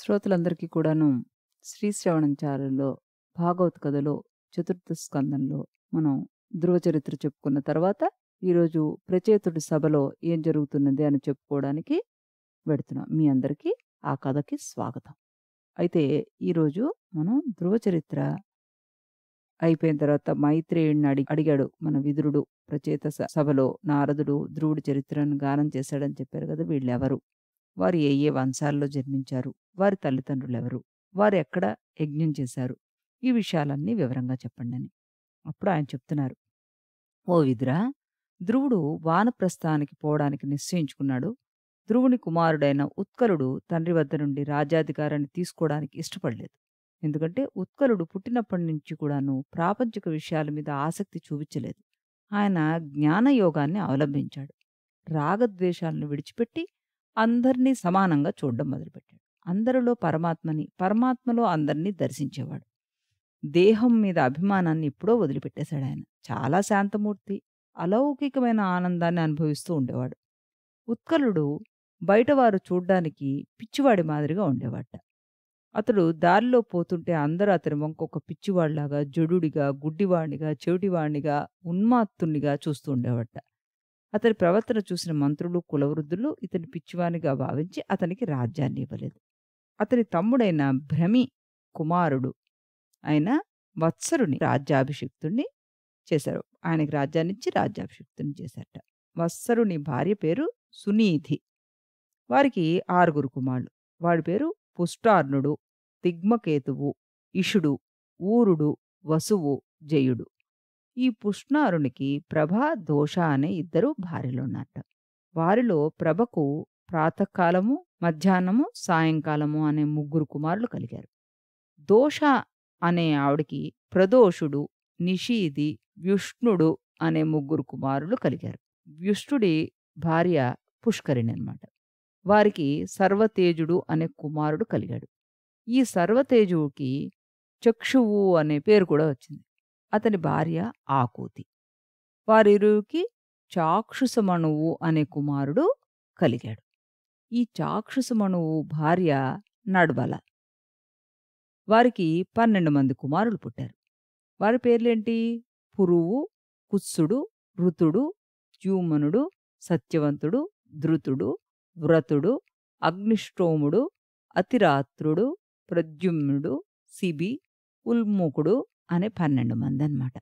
శ్రోతలందరికీ కూడాను శ్రీశ్రవణం చారులో భాగవత కథలో చతుర్థ స్కందంలో మనం ధ్రువ చరిత్ర చెప్పుకున్న తర్వాత ఈరోజు ప్రచేతుడి సభలో ఏం జరుగుతున్నది అని చెప్పుకోవడానికి పెడుతున్నాం. మీ అందరికీ ఆ కథకి స్వాగతం. అయితే ఈరోజు మనం ధ్రువ చరిత్ర అయిపోయిన తర్వాత మైత్రేయుడిని అడిగాడు మన విదురుడు. ప్రచేత సభలో నారదుడు ధ్రువుడి చరిత్రను గానం చేశాడని చెప్పారు కదా, వీళ్ళెవరు, వారు ఏ ఏ వంశాల్లో జన్మించారు, వారి తల్లిదండ్రులెవరు, వారు ఎక్కడ యజ్ఞం చేశారు, ఈ విషయాలన్నీ వివరంగా చెప్పండి అని. అప్పుడు ఆయన చెప్తున్నారు: ఓ విదురా, ధ్రువుడు వానప్రస్థానికి పోవడానికి నిశ్చయించుకున్నాడు. ధ్రువుని కుమారుడైన ఉత్కలుడు తండ్రి వద్ద నుండి రాజ్యాధికారాన్ని తీసుకోవడానికి ఇష్టపడలేదు. ఎందుకంటే ఉత్కలుడు పుట్టినప్పటి నుంచి కూడాను ప్రాపంచిక విషయాల మీద ఆసక్తి చూపించలేదు. ఆయన జ్ఞానయోగాన్ని అవలంబించాడు. రాగద్వేషాలను విడిచిపెట్టి అందరినీ సమానంగా చూడడం మొదలుపెట్టాడు. అందరిలో పరమాత్మని, పరమాత్మలో అందరినీ దర్శించేవాడు. దేహం మీద అభిమానాన్ని ఎప్పుడో వదిలిపెట్టేశాడు ఆయన. చాలా శాంతమూర్తి, అలౌకికమైన ఆనందాన్ని అనుభవిస్తూ ఉండేవాడు. ఉత్కలుడు బయటవారు చూడ్డానికి పిచ్చివాడి మాదిరిగా ఉండేవాట. అతడు దారిలో పోతుంటే అందరూ అతని వంక ఒక పిచ్చివాడిలాగా, జడుడిగా, గుడ్డివాణ్ణిగా, చెవిటివాణ్ణిగా, ఉన్మాత్తునిగా చూస్తూ ఉండేవాట. అతని ప్రవర్తన చూసిన మంత్రులు, కులవృద్ధులు ఇతని పిచ్చివానిగా భావించి అతనికి రాజ్యాన్ని ఇవ్వలేదు. అతని తమ్ముడైన భ్రమి కుమారుడు అయిన వత్సరుని రాజ్యాభిషిక్తుణ్ణి చేశారు. ఆయనకి రాజ్యాన్నిచ్చి రాజ్యాభిషిక్తుని చేశారట. వత్సరుని భార్య పేరు సునీధి. వారికి 6 కుమారులు. వాడి పేరు పుష్టార్ణుడు, తిగ్మకేతువు, ఇషుడు, ఊరుడు, వసువు, జయుడు. ఈ పుష్ణారునికి ప్రభ, దోష అనే 2 భార్యలున్నట్ట. వారిలో ప్రభకు ప్రాతకాలము, మధ్యాహ్నము, సాయంకాలము అనే 3 కుమారులు కలిగారు. దోష అనే ఆవిడికి ప్రదోషుడు, నిషీది, వ్యుష్ణుడు అనే 3 కుమారులు కలిగారు. వ్యుష్ణుడి భార్య పుష్కరిణి అన్నమాట. వారికి సర్వతేజుడు అనే కుమారుడు కలిగాడు. ఈ సర్వతేజువుకి చక్షువు అనే పేరు కూడా వచ్చింది. అతని భార్య ఆకూతి. వారిరువురికి చాక్షుసమణువు అనే కుమారుడు కలిగాడు. ఈ చాక్షుసమణువు భార్య నడ్బల. వారికి 12 మంది కుమారులు పుట్టారు. వారి పేర్లేంటి? పురువు, కుత్సుడు, ఋతుడు, ద్యుమనుడు, సత్యవంతుడు, ధృతుడు, వ్రతుడు, అగ్నిష్టోముడు, అతిరాత్రుడు, ప్రద్యుమ్నుడు, శిబి, ఉల్ముకుడు అనే 12 మంది అన్నమాట.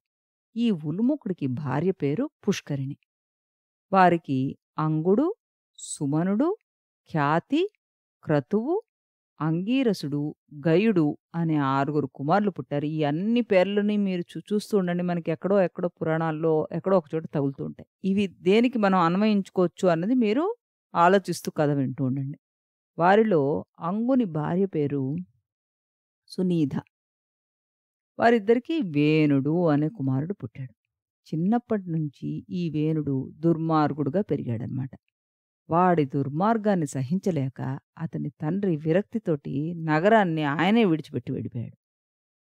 ఈ ఉల్ముకుడికి భార్య పేరు పుష్కరిణి. వారికి అంగుడు, సుమనుడు, ఖ్యాతి, క్రతువు, అంగీరసుడు, గయుడు అనే 6 కుమారులు పుట్టారు. ఈ అన్ని పేర్లని మీరు చూస్తూ ఉండండి. మనకి ఎక్కడో ఎక్కడో పురాణాల్లో ఎక్కడో ఒక చోట తగులుతూ ఉంటాయి. ఇవి దేనికి మనం అన్వయించుకోవచ్చు అన్నది మీరు ఆలోచిస్తూ కథ వింటూ ఉండండి. వారిలో అంగుని భార్య పేరు సునీధ. వారిద్దరికీ వేణుడు అనే కుమారుడు పుట్టాడు. చిన్నప్పటి నుంచి ఈ వేణుడు దుర్మార్గుడుగా పెరిగాడనమాట. వాడి దుర్మార్గాన్ని సహించలేక అతని తండ్రి విరక్తితోటి నగరాన్ని ఆయనే విడిచిపెట్టి వెళ్ళిపోయాడు.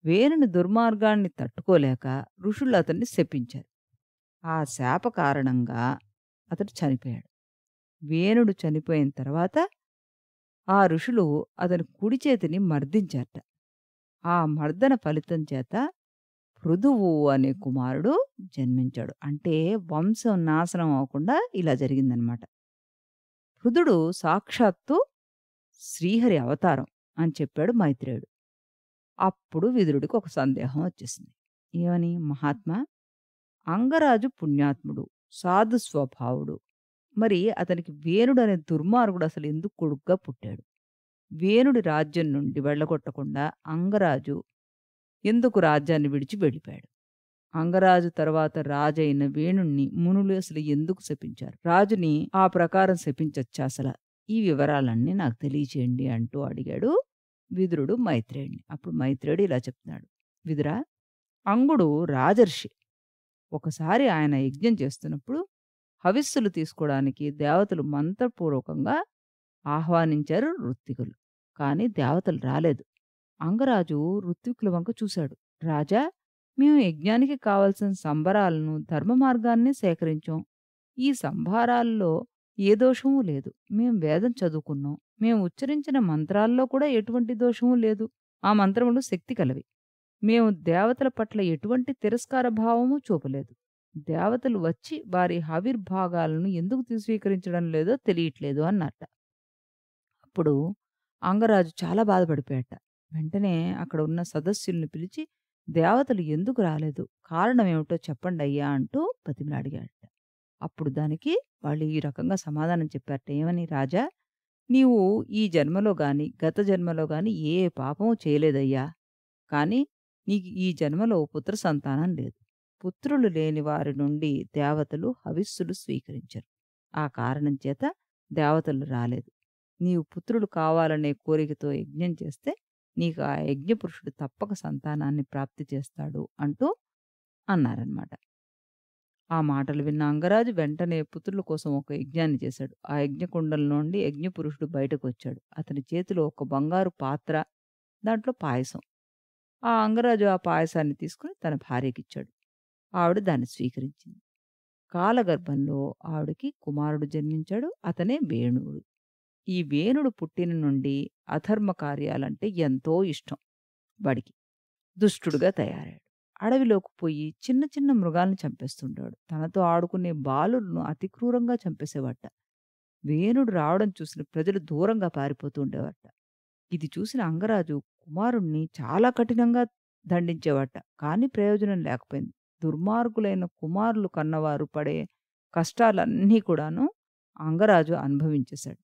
వేణుని దుర్మార్గాన్ని తట్టుకోలేక ఋషులు అతన్ని శపించారు. ఆ శాప కారణంగా అతడు చనిపోయాడు. వేణుడు చనిపోయిన తర్వాత ఆ ఋషులు అతని కుడి చేతిని మర్దించారట. ఆ మర్దన ఫలితం చేత పృథువు అనే కుమారుడు జన్మించాడు. అంటే వంశం నాశనం అవ్వకుండా ఇలా జరిగిందనమాట. పృథుడు సాక్షాత్తు శ్రీహరి అవతారం అని చెప్పాడు మైత్రేయుడు. అప్పుడు విదురుడికి ఒక సందేహం వచ్చేసింది. ఏమని? మహాత్మా, అంగరాజు పుణ్యాత్ముడు, సాధు స్వభావుడు. మరి అతనికి వేణుడు అనే దుర్మార్గుడు అసలు ఎందుకు కొడుకుగా పుట్టాడు? వేణుడి రాజ్యం నుండి వెళ్ళగొట్టకుండా అంగరాజు ఎందుకు రాజ్యాన్ని విడిచి వెళ్ళిపోయాడు? అంగరాజు తర్వాత రాజైన వేణుణ్ణి మునులు అసలు ఎందుకు శపించారు? రాజుని ఆ ప్రకారం శపించచ్చా అసలు? ఈ వివరాలన్నీ నాకు తెలియచేయండి అంటూ అడిగాడు విదురుడు మైత్రేయుడిని. అప్పుడు మైత్రేయుడు ఇలా చెప్తున్నాడు: విదురా, అంగుడు రాజర్షి. ఒకసారి ఆయన యజ్ఞం చేస్తున్నప్పుడు హవిస్సులు తీసుకోవడానికి దేవతలు మంత్రపూర్వకంగా ఆహ్వానించారు ఋత్వికులు. కానీ దేవతలు రాలేదు. అంగరాజు ఋత్వికుల వంక చూశాడు. రాజా, మేము యజ్ఞానికి కావలసిన సంబరాలను, ధర్మ మార్గాన్ని సేకరించాం. ఈ సంభారాల్లో ఏ దోషమూ లేదు. మేం వేదం చదువుకున్నాం. మేము ఉచ్చరించిన మంత్రాల్లో కూడా ఎటువంటి దోషము లేదు. ఆ మంత్రములు శక్తి కలవి. మేము దేవతల పట్ల ఎటువంటి తిరస్కార భావము చూపలేదు. దేవతలు వచ్చి వారి ఆవిర్భాగాలను ఎందుకు స్వీకరించడం లేదో తెలియట్లేదు అన్నట్ట. అప్పుడు అంగరాజు చాలా బాధపడిపోయాట. వెంటనే అక్కడ ఉన్న సదస్యుల్ని పిలిచి, "దేవతలు ఎందుకు రాలేదు? కారణమేమిటో చెప్పండయ్యా" అంటూ బతిమిలాడిగాడట. అప్పుడు దానికి వాళ్ళు ఈ రకంగా సమాధానం చెప్పారట. ఏమని? "రాజా, నీవు ఈ జన్మలో గాని, గత జన్మలో గాని ఏ పాపము చేయలేదయ్యా. కానీ నీకు ఈ జన్మలో పుత్ర సంతానం లేదు. పుత్రులు లేని వారి నుండి దేవతలు హవిస్సులు స్వీకరించరు. ఆ కారణం చేత దేవతలు రాలేదు. నీవు పుత్రుడు కావాలనే కోరికతో యజ్ఞం చేస్తే నీకు ఆ యజ్ఞపురుషుడు తప్పక సంతానాన్ని ప్రాప్తి చేస్తాడు" అంటూ అన్నారనమాట. ఆ మాటలు విన్న అంగరాజు వెంటనే పుత్రుల కోసం ఒక యజ్ఞాన్ని చేశాడు. ఆ యజ్ఞకుండం నుండి యజ్ఞపురుషుడు బయటకొచ్చాడు. అతని చేతిలో ఒక బంగారు పాత్ర, దాంట్లో పాయసం. ఆ అంగరాజు ఆ పాయసాన్ని తీసుకొని తన భార్యకిచ్చాడు. ఆవిడ దాన్ని స్వీకరించింది. కాలగర్భంలో ఆవిడకి కుమారుడు జన్మించాడు. అతనే వేణుడు. ఈ వేణుడు పుట్టిన నుండి అధర్మ కార్యాలంటే ఎంతో ఇష్టం వాడికి. దుష్టుడుగా తయారాడు. అడవిలోకి పోయి చిన్న చిన్న మృగాల్ని చంపేస్తుంటాడు. తనతో ఆడుకునే బాలులను అతి క్రూరంగా చంపేసేవాట. వేణుడు రావడం చూసిన ప్రజలు దూరంగా పారిపోతూ ఉండేవాట. ఇది చూసిన అంగరాజు కుమారుణ్ణి చాలా కఠినంగా దండించేవాట. కానీ ప్రయోజనం లేకపోయింది. దుర్మార్గులైన కుమారులు కన్నవారు పడే కష్టాలన్నీ కూడాను అంగరాజు అనుభవించేశాడు.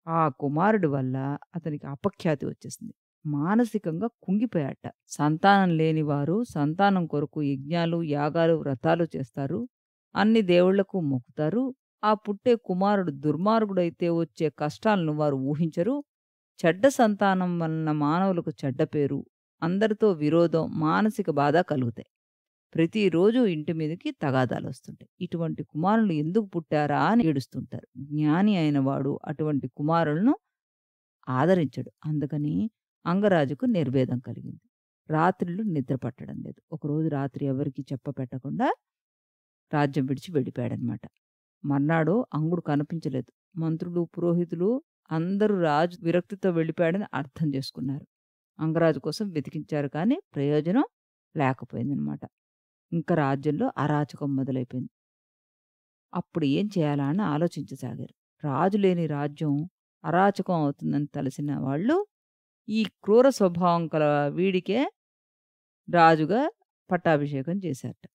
ఆ కుమారుడి వల్ల అతనికి అపఖ్యాతి వచ్చేసింది. మానసికంగా కుంగిపోయాట. సంతానం లేని వారు సంతానం కొరకు యజ్ఞాలు, యాగాలు, వ్రతాలు చేస్తారు. అన్ని దేవుళ్లకు మొక్కుతారు. ఆ పుట్టే కుమారుడు దుర్మార్గుడైతే వచ్చే కష్టాలను వారు ఊహించరు. చెడ్డ సంతానం వలన మానవులకు చెడ్డ పేరు, అందరితో విరోధం, మానసిక బాధ కలుగుతాయి. ప్రతిరోజు ఇంటి మీదకి తగాదాలొస్తుంటాయి. ఇటువంటి కుమారులు ఎందుకు పుట్టారా అని ఏడుస్తుంటారు. జ్ఞాని అయిన వాడు అటువంటి కుమారులను ఆదరించడు. అందుకని అంగరాజుకు నిర్వేదం కలిగింది. రాత్రిళ్ళు నిద్ర పట్టడం లేదు. ఒకరోజు రాత్రి ఎవరికీ చెప్పపెట్టకుండా రాజ్యం విడిచి వెళ్ళిపోయాడనమాట. మర్నాడు అంగుడు కనిపించలేదు. మంత్రులు, పురోహితులు అందరూ రాజు విరక్తితో వెళ్ళిపోయాడని అర్థం చేసుకున్నారు. అంగరాజు కోసం వెతికించారు కానీ ప్రయోజనం లేకపోయిందనమాట. ఇంకా రాజ్యంలో అరాచకం మొదలైపోయింది. అప్పుడు ఏం చేయాలా అని ఆలోచించసాగారు. రాజు లేని రాజ్యం అరాచకం అవుతుందని తెలిసిన వాళ్ళు ఈ క్రూర స్వభావం కల వీడికే రాజుగా పట్టాభిషేకం చేశారట.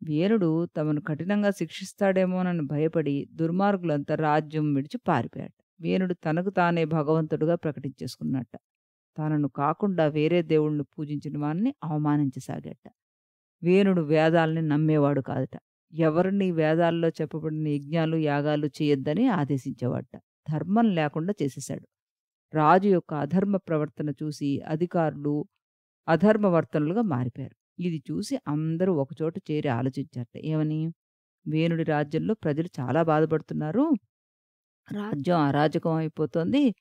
వీరుడు తమను కఠినంగా శిక్షిస్తాడేమోనని భయపడి దుర్మార్గులంతా రాజ్యం విడిచి పారిపోయాట. వీరుడు తనకు తానే భగవంతుడుగా ప్రకటించేసుకున్నట్ట. తనను కాకుండా వేరే దేవుణ్ణి పూజించిన వారిని అవమానించసాగట. వేణుడు వేదాల్ని నమ్మేవాడు కాదట. ఎవరిని వేదాల్లో చెప్పబడిన యజ్ఞాలు, యాగాలు చేయొద్దని ఆదేశించేవాడట. ధర్మం లేకుండా చేసేశాడు. రాజు యొక్క అధర్మ ప్రవర్తన చూసి అధికారులు అధర్మవర్తనులుగా మారిపోయారు. ఇది చూసి అందరూ ఒకచోట చేరి ఆలోచించారట. ఏమని? వేణుడి రాజ్యంలో ప్రజలు చాలా బాధపడుతున్నారు. రాజ్యం అరాజకం అయిపోతోంది.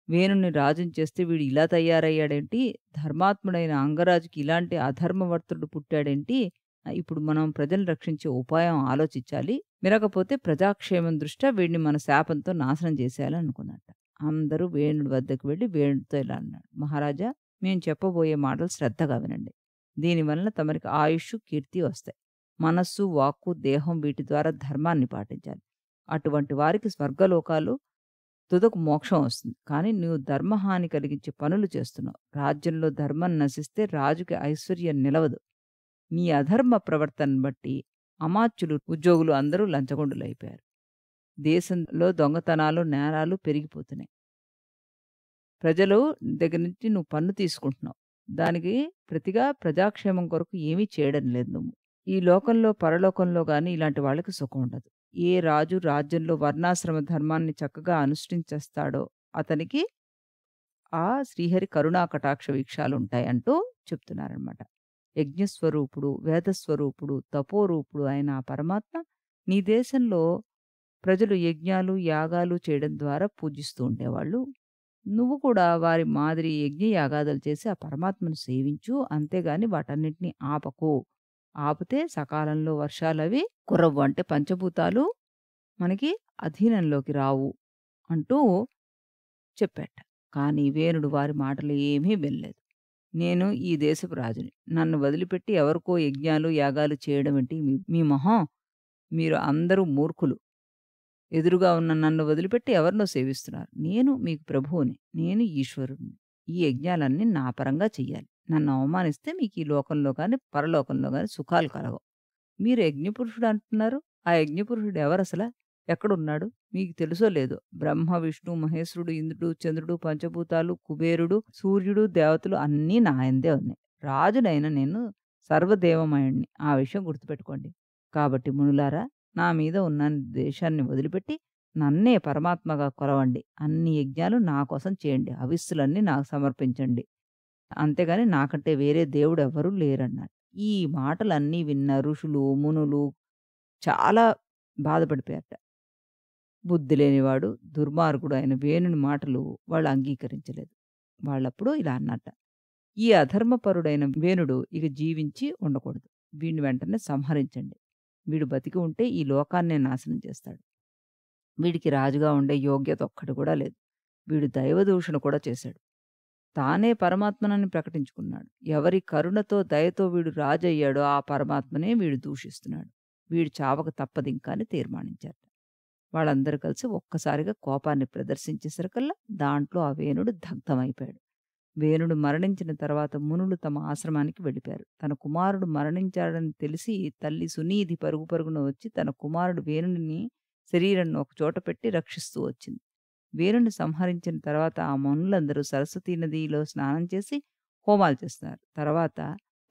వేణుని రాజుని చేస్తే వీడు ఇలా తయారయ్యాడేంటి? ధర్మాత్ముడైన అంగరాజుకి ఇలాంటి అధర్మవర్తుడు పుట్టాడేంటి? ఇప్పుడు మనం ప్రజలను రక్షించే ఉపాయం ఆలోచించాలి. మిరకపోతే ప్రజాక్షేమం దృష్ట్యా వీడిని మన శాపంతో నాశనం చేసేయాలి అనుకున్నట్ట. అందరూ వేణుడి వద్దకు వెళ్ళి వేణుడితో ఇలా అన్నాడు. మహారాజా, మేము చెప్పబోయే మాటలు శ్రద్ధగా వినండి. దీనివలన తమరికి ఆయుష్, కీర్తి వస్తాయి. మనస్సు, వాక్కు, దేహం వీటి ద్వారా ధర్మాన్ని పాటించాలి. అటువంటి వారికి స్వర్గలోకాలు, తుదకు మోక్షం వస్తుంది. కానీ నువ్వు ధర్మహాని కలిగించే పనులు చేస్తున్నావు. రాజ్యంలో ధర్మం నశిస్తే రాజుకి ఐశ్వర్యం నిలవదు. నీ అధర్మ ప్రవర్తనను బట్టి అమాత్యులు, ఉద్యోగులు అందరూ లంచగొండులైపోయారు. దేశంలో దొంగతనాలు, నేరాలు పెరిగిపోతున్నాయి. ప్రజలు దగ్గర నుంచి నువ్వు పన్ను తీసుకుంటున్నావు. దానికి ప్రతిగా ప్రజాక్షేమం కొరకు ఏమీ చేయడం లేదు నువ్వు. ఈ లోకంలో, పరలోకంలో గాని ఇలాంటి వాళ్ళకి సుఖం ఉండదు. ఏ రాజు రాజ్యంలో వర్ణాశ్రమ ధర్మాన్ని చక్కగా అనుష్ఠించేస్తాడో అతనికి ఆ శ్రీహరి కరుణా కటాక్ష వీక్షాలుంటాయి అంటూ చెప్తున్నారనమాట. యజ్ఞస్వరూపుడు, వేదస్వరూపుడు, తపోరూపుడు అయిన ఆ పరమాత్మ నీ దేశంలో ప్రజలు యజ్ఞాలు, యాగాలు చేయడం ద్వారా పూజిస్తూ ఉండేవాళ్ళు. నువ్వు కూడా వారి మాదిరి యజ్ఞ యాగాదులు చేసి ఆ పరమాత్మను సేవించు. అంతేగాని వాటన్నిటిని ఆపకు. ఆపితే సకాలంలో వర్షాలవి కురవ్వు. అంటే పంచభూతాలు మనకి అధీనంలోకి రావు అంటూ చెప్పాట. కానీ వేణుడు వారి మాటలు ఏమీ వినలేదు. "నేను ఈ దేశపు రాజుని. నన్ను వదిలిపెట్టి ఎవరికో యజ్ఞాలు, యాగాలు చేయడమేంటి మీ మీ మొహం? మీరు అందరూ మూర్ఖులు. ఎదురుగా ఉన్న నన్ను వదిలిపెట్టి ఎవరినో సేవిస్తున్నారు. నేను మీకు ప్రభువుని. నేను ఈశ్వరుడిని. ఈ యజ్ఞాలన్నీ నా పరంగా చెయ్యాలి. నన్ను అవమానిస్తే మీకు ఈ లోకంలో గాని, పరలోకంలో గాని సుఖాలు కలగవు. మీరు యజ్ఞపురుషుడు అంటున్నారు. ఆ యజ్ఞపురుషుడు ఎవరసల? ఎక్కడున్నాడు? మీకు తెలుసో లేదో? బ్రహ్మ, విష్ణు, మహేశ్వరుడు, ఇంద్రుడు, చంద్రుడు, పంచభూతాలు, కుబేరుడు, సూర్యుడు, దేవతలు అన్నీ నా యందే ఉన్నాయి. రాజునైన నేను సర్వదేవమయుడిని. ఆ విషయం గుర్తుపెట్టుకోండి. కాబట్టి మునులారా, నా మీద ఉన్న ద్వేషాన్ని వదిలిపెట్టి నన్నే పరమాత్మగా కొలవండి. అన్ని యజ్ఞాలు నా కోసం చేయండి. హవిస్సులన్నీ నాకు సమర్పించండి. అంతేగాని నాకంటే వేరే దేవుడెవ్వరూ లేరన్నాడు. ఈ మాటలన్నీ విన్న ఋషులు, మునులు చాలా బాధపడిపోయారట. బుద్ధి లేనివాడు, దుర్మార్గుడు అయిన వేణుని మాటలు వాళ్ళు అంగీకరించలేదు. వాళ్ళప్పుడు ఇలా అన్నట్ట. ఈ అధర్మపరుడైన వేణుడు ఇక జీవించి ఉండకూడదు. వీడిని వెంటనే సంహరించండి. వీడు బతికి ఉంటే ఈ లోకాన్నే నాశనం చేస్తాడు. వీడికి రాజుగా ఉండే యోగ్యత ఒక్కటి కూడా లేదు. వీడు దైవదూషణ కూడా చేశాడు. తానే పరమాత్మనని ప్రకటించుకున్నాడు. ఎవరి కరుణతో, దయతో వీడు రాజయ్యాడో ఆ పరమాత్మనే వీడు దూషిస్తున్నాడు. వీడు చావక తప్పదింకా అని తీర్మానించారట. వాళ్ళందరూ కలిసి ఒక్కసారిగా కోపాన్ని ప్రదర్శించేసరికల్లా దాంట్లో ఆ వేణుడు దగ్ధమైపోయాడు. వేణుడు మరణించిన తర్వాత మునులు తమ ఆశ్రమానికి వెళ్ళిపోయారు. తన కుమారుడు మరణించాడని తెలిసి తల్లి సునీధి పరుగు పరుగున వచ్చి తన కుమారుడు వేణుడిని శరీరాన్ని ఒకచోట పెట్టి రక్షిస్తూ వచ్చింది. వేణుని సంహరించిన తర్వాత ఆ మునులందరూ సరస్వతీ నదిలో స్నానం చేసి హోమాలు చేస్తున్నారు. తర్వాత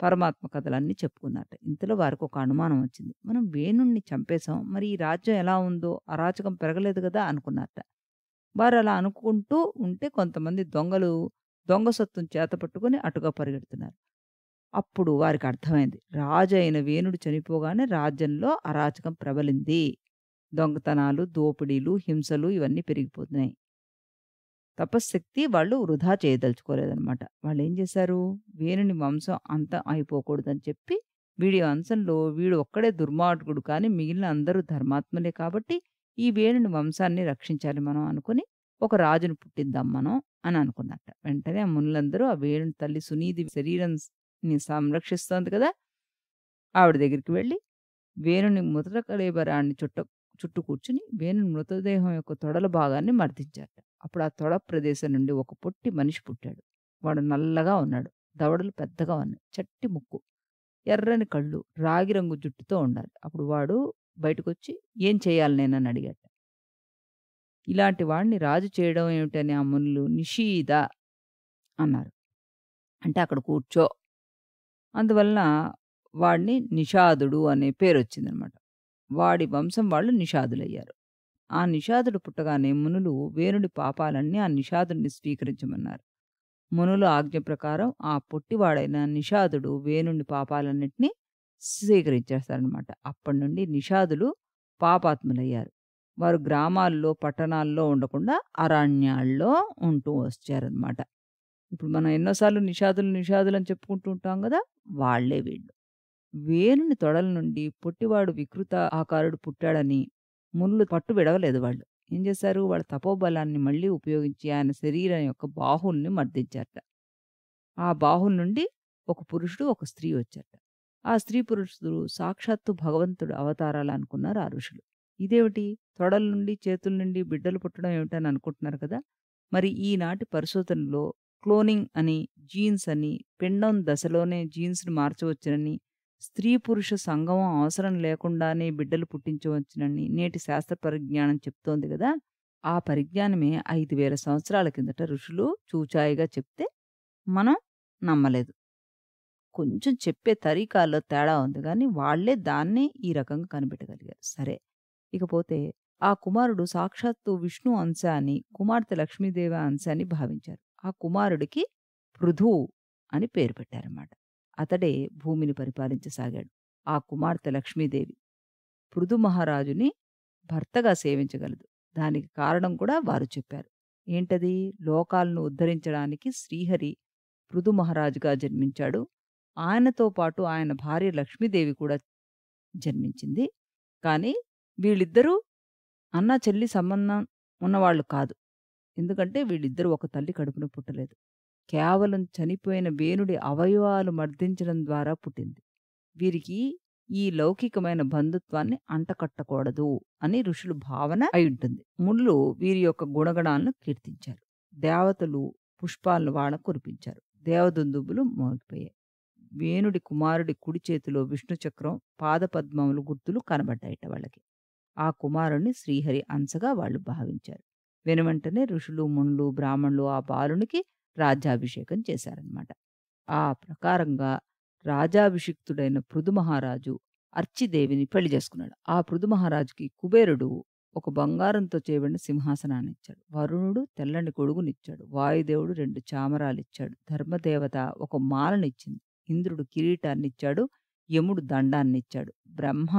పరమాత్మ కథలన్నీ చెప్పుకున్నారట. ఇంతలో వారికి ఒక అనుమానం వచ్చింది. మనం వేణుణ్ణి చంపేశాం. మరి ఈ రాజ్యం ఎలా ఉందో అరాచకం పెరగలేదు కదా అనుకున్నారట. వారు అలా అనుకుంటూ ఉంటే కొంతమంది దొంగలు దొంగ సొత్తును చేతపట్టుకొని అటుగా పరిగెడుతున్నారు. అప్పుడు వారికి అర్థమైంది. రాజు అయిన వేణుడు చనిపోగానే రాజ్యంలో అరాచకం ప్రబలింది. దొంగతనాలు, దోపిడీలు, హింసలు ఇవన్నీ పెరిగిపోతున్నాయి. తపశ్శక్తి వాళ్ళు వృధా చేయదలుచుకోలేదనమాట. వాళ్ళేం చేశారు? వేణుని వంశం అంతం అయిపోకూడదని చెప్పి, వీడి వంశంలో వీడు ఒక్కడే దుర్మార్గుడు కానీ మిగిలిన అందరూ ధర్మాత్ములే కాబట్టి, ఈ వేణుని వంశాన్ని రక్షించాలి మనం అనుకుని, ఒక రాజుని పుట్టిద్దాం మనం అని అనుకున్నట్ట. వెంటనే ఆ మునులందరూ ఆ వేణుని తల్లి సునీతి శరీరాన్ని సంరక్షిస్తోంది కదా! ఆవిడ దగ్గరికి వెళ్ళి, వేణుని మృత కళేబరాన్ని చుట్టూ కూర్చుని వేణుని మృతదేహం యొక్క తొడల భాగాన్ని మర్దించారట. అప్పుడు ఆ తొడ ప్రదేశం నుండి ఒక పొట్టి మనిషి పుట్టాడు. వాడు నల్లగా ఉన్నాడు. దవడలు పెద్దగా ఉన్నాయి. చట్టి ముక్కు, ఎర్రని కళ్ళు, రాగి రంగు జుట్టుతో ఉండాలి. అప్పుడు వాడు బయటకొచ్చి ఏం చేయాలి నేనని అడిగాట. ఇలాంటి వాడిని రాజు చేయడం ఏమిటని ఆ మునులు నిషీద అన్నారు. అంటే అక్కడ కూర్చో. అందువలన వాడిని నిషాదుడు అనే పేరొచ్చిందనమాట. వాడి వంశం వాళ్ళు నిషాదులయ్యారు. ఆ నిషాదుడు పుట్టగానే మునులు వేణుడి పాపాలన్నీ ఆ నిషాదుడిని స్వీకరించమన్నారు. మునుల ఆజ్ఞ ప్రకారం ఆ పొట్టివాడైన నిషాదుడు వేణుని పాపాలన్నిటినీ స్వీకరించేస్తారనమాట. అప్పటి నుండి నిషాదులు పాపాత్ములయ్యారు. వారు గ్రామాల్లో, పట్టణాల్లో ఉండకుండా అరణ్యాల్లో ఉంటూ వచ్చారనమాట. ఇప్పుడు మనం ఎన్నోసార్లు నిషాదులు అని చెప్పుకుంటూ ఉంటాం గదా! వాళ్ళే వీళ్ళు. వేణుని తొడల నుండి పొట్టివాడు వికృత ఆకారుడు పుట్టాడని మునులు పట్టు విడవలేదు వాళ్ళు. ఏం చేశారు? వాళ్ళ తపోబలాన్ని మళ్ళీ ఉపయోగించి ఆయన శరీరం యొక్క బాహుల్ని మర్దించారట. ఆ బాహుల నుండి ఒక పురుషుడు, ఒక స్త్రీ వచ్చారట. ఆ స్త్రీ పురుషుడు సాక్షాత్తు భగవంతుడు అవతారాలు అనుకున్నారు ఆ ఋషులు. ఇదేమిటి? తొడల నుండి, చేతుల నుండి బిడ్డలు పుట్టడం ఏమిటని అనుకుంటున్నారు కదా! మరి ఈనాటి పరిశోధనలో క్లోనింగ్ అని, జీన్స్ అని, పిండం దశలోనే జీన్స్‌ని మార్చవచ్చునని, స్త్రీ పురుష సంగమం అవసరం లేకుండానే బిడ్డలు పుట్టించవచ్చునని నేటి శాస్త్ర పరిజ్ఞానం చెప్తోంది గదా! ఆ పరిజ్ఞానమే 5000 సంవత్సరాల కిందట ఋషులు చూచాయిగా చెప్తే మనం నమ్మలేదు. కొంచెం చెప్పే తరీకాలో తేడా ఉంది గానీ, వాళ్ళే దాన్ని ఈ రకంగా కనిపెట్టగలిగారు. సరే. ఇకపోతే ఆ కుమారుడు సాక్షాత్తు విష్ణు అంశ అని, కుమార్తె లక్ష్మీదేవి అంశ అని భావించారు. ఆ కుమారుడికి పృథువు అని పేరు పెట్టారన్నమాట. అతడే భూమిని పరిపాలించసాగాడు. ఆ కుమార్తె లక్ష్మీదేవి పృథు మహారాజుని భర్తగా సేవించగలదు. దానికి కారణం కూడా వారు చెప్పారు. ఏంటది? లోకాలను ఉద్ధరించడానికి శ్రీహరి పృథు మహారాజుగా జన్మించాడు. ఆయనతో పాటు ఆయన భార్య లక్ష్మీదేవి కూడా జన్మించింది. కానీ వీళ్ళిద్దరూ అన్నా చెల్లి సంబంధం ఉన్నవాళ్ళు కాదు. ఎందుకంటే వీళ్ళిద్దరూ ఒక తల్లి కడుపున పుట్టలేదు. కేవలం చనిపోయిన వేణుడి అవయవాలు మర్దించడం ద్వారా పుట్టింది. వీరికి ఈ లౌకికమైన బంధుత్వాన్ని అంటకట్టకూడదు అని ఋషులు భావన అయుంటుంది. మునులు వీరి యొక్క గుణగణాలను కీర్తించారు. దేవతలు పుష్పాలను వాన కురిపించారు. దేవదుందుబులు మోగిపోయాయి. వేణుడి కుమారుడి కుడి చేతిలో విష్ణు చక్రం, పాదపద్మములు గుర్తులు కనబడ్డాయట వాళ్ళకి. ఆ కుమారుణ్ణి శ్రీహరి అంశగా వాళ్ళు భావించారు. వెనువెంటనే ఋషులు, మునులు, బ్రాహ్మణులు ఆ బాలునికి రాజ్యాభిషేకం చేశారనమాట. ఆ ప్రకారంగా రాజాభిషిక్తుడైన పృథు మహారాజు అర్చిదేవిని పెళ్లి చేసుకున్నాడు. ఆ పృథు మహారాజుకి కుబేరుడు ఒక బంగారంతో చేయబడిన సింహాసనాన్ని ఇచ్చాడు. వరుణుడు తెల్లని గొడుగునిచ్చాడు. వాయుదేవుడు 2 చామరాలిచ్చాడు. ధర్మదేవత ఒక మాలనిచ్చింది. ఇంద్రుడు కిరీటాన్నిచ్చాడు. యముడు దండాన్నిచ్చాడు. బ్రహ్మ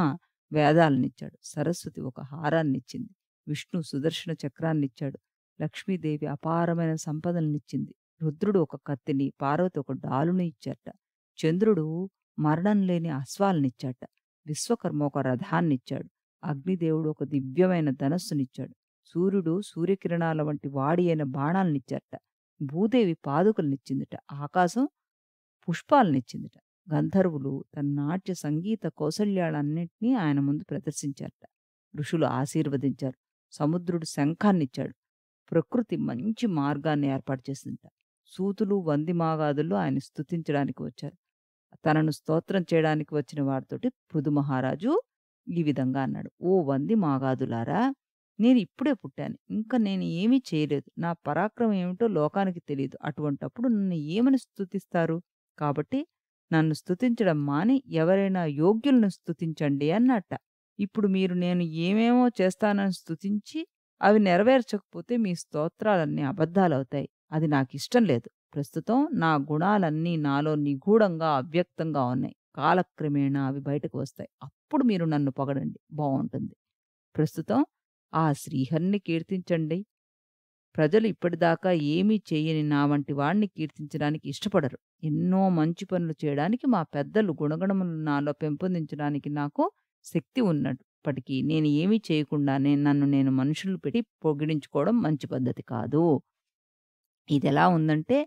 వేదాలనిచ్చాడు. సరస్వతి ఒక హారాన్నిచ్చింది. విష్ణు సుదర్శన చక్రాన్నిచ్చాడు. లక్ష్మీదేవి అపారమైన సంపదలనిచ్చింది. రుద్రుడు ఒక కత్తిని, పార్వతి ఒక డాలుని ఇచ్చాట. చంద్రుడు మరణం లేని అశ్వాలనిచ్చాట. విశ్వకర్మ ఒక రథాన్నిచ్చాడు. అగ్నిదేవుడు ఒక దివ్యమైన ధనస్సునిచ్చాడు. సూర్యుడు సూర్యకిరణాల వంటి వాడి అయిన బాణాలనిచ్చాట. భూదేవి పాదుకలనిచ్చిందిట. ఆకాశం పుష్పాలనిచ్చిందిట. గంధర్వులు తన నాట్య సంగీత కౌశల్యాలన్నింటినీ ఆయన ముందు ప్రదర్శించారట. ఋషులు ఆశీర్వదించారు. సముద్రుడు శంఖాన్నిచ్చాడు. ప్రకృతి మంచి మార్గాన్ని ఏర్పాటు చేసిందట. సూతులు, వందిమాగాదులు ఆయన స్తుతించడానికి వచ్చారు. తనను స్తోత్రం చేయడానికి వచ్చిన వారితోటి పృథు మహారాజు ఈ విధంగా అన్నాడు: ఓ వందిమాగాదులారా, నేను ఇప్పుడే పుట్టాను. ఇంకా నేను ఏమీ చేయలేదు. నా పరాక్రమం ఏమిటో లోకానికి తెలియదు. అటువంటప్పుడు నన్ను ఏమని స్తుతిస్తారు? కాబట్టి నన్ను స్తుతించడం మాని ఎవరైనా యోగ్యులను స్తుతించండి అన్నట్ట. ఇప్పుడు మీరు నేను ఏమేమో చేస్తానని స్తుతించి అవి నెరవేర్చకపోతే మీ స్తోత్రాలన్నీ అబద్ధాలవుతాయి. అది నాకిష్టం లేదు. ప్రస్తుతం నా గుణాలన్నీ నాలో నిగూఢంగా, అవ్యక్తంగా ఉన్నాయి. కాలక్రమేణా అవి బయటకు వస్తాయి. అప్పుడు మీరు నన్ను పొగడండి, బావుంటుంది. ప్రస్తుతం ఆ శ్రీహరిని కీర్తించండి. ప్రజలు ఇప్పటిదాకా ఏమీ చెయ్యని నా వంటి వాడిని కీర్తించడానికి ఇష్టపడరు. ఎన్నో మంచి పనులు చేయడానికి మా పెద్దలు గుణగణములు నాలో పెంపొందించడానికి నాకు శక్తి ఉన్నప్పటికీ నేను ఏమీ చేయకుండానే నన్ను నేను మనుషులు పెట్టి పొగిడించుకోవడం మంచి పద్ధతి కాదు. ఇదెలా ఉందంటే,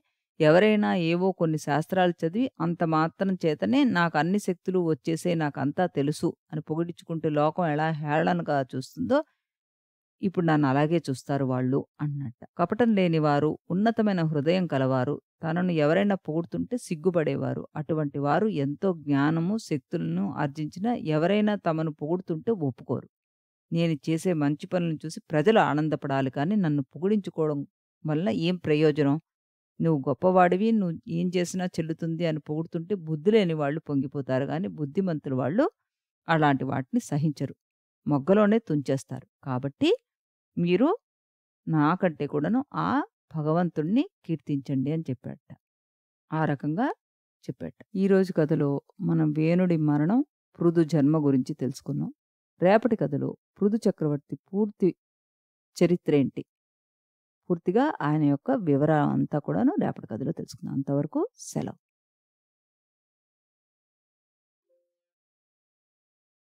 ఎవరైనా ఏవో కొన్ని శాస్త్రాలు చదివి అంత మాత్రం చేతనే నాకు అన్ని శక్తులు వచ్చేసాయి, నాకంతా తెలుసు అని పొగిడించుకుంటే లోకం ఎలా హేళనగా చూస్తుందో ఇప్పుడు నన్ను అలాగే చూస్తారు వాళ్ళు అన్నట్ట. కపటం లేనివారు, ఉన్నతమైన హృదయం కలవారు, తనను ఎవరైనా పొగుడుతుంటే సిగ్గుపడేవారు. అటువంటి వారు ఎంతో జ్ఞానము, శక్తులను ఆర్జించినా ఎవరైనా తమను పొగుడుతుంటే ఒప్పుకోరు. నేను చేసే మంచి పనులను చూసి ప్రజలు ఆనందపడాలి కానీ నన్ను పొగిడించుకోవడం వల్ల ఏం ప్రయోజనం? నువ్వు గొప్పవాడివి, నువ్వు ఏం చేసినా చెల్లుతుంది అని పొగుడుతుంటే బుద్ధి లేని వాళ్ళు పొంగిపోతారు గానీ బుద్ధిమంతులు వాళ్ళు అలాంటి వాటిని సహించరు. మొగ్గలోనే తుంచేస్తారు. కాబట్టి మీరు నాకంటే కూడాను ఆ భగవంతుడిని కీర్తించండి అని చెప్పాడట. ఆ రకంగా చెప్పాడట. ఈరోజు కథలో మనం వేణుడి మరణం, పృథు జన్మ గురించి తెలుసుకున్నాం. రేపటి కథలో పృథు చక్రవర్తి పూర్తి చరిత్ర ఏంటి, పూర్తిగా ఆయన యొక్క వివరాలు అంతా కూడాను రేపటి కథలో తెలుసుకుందాం. అంతవరకు సెలవు.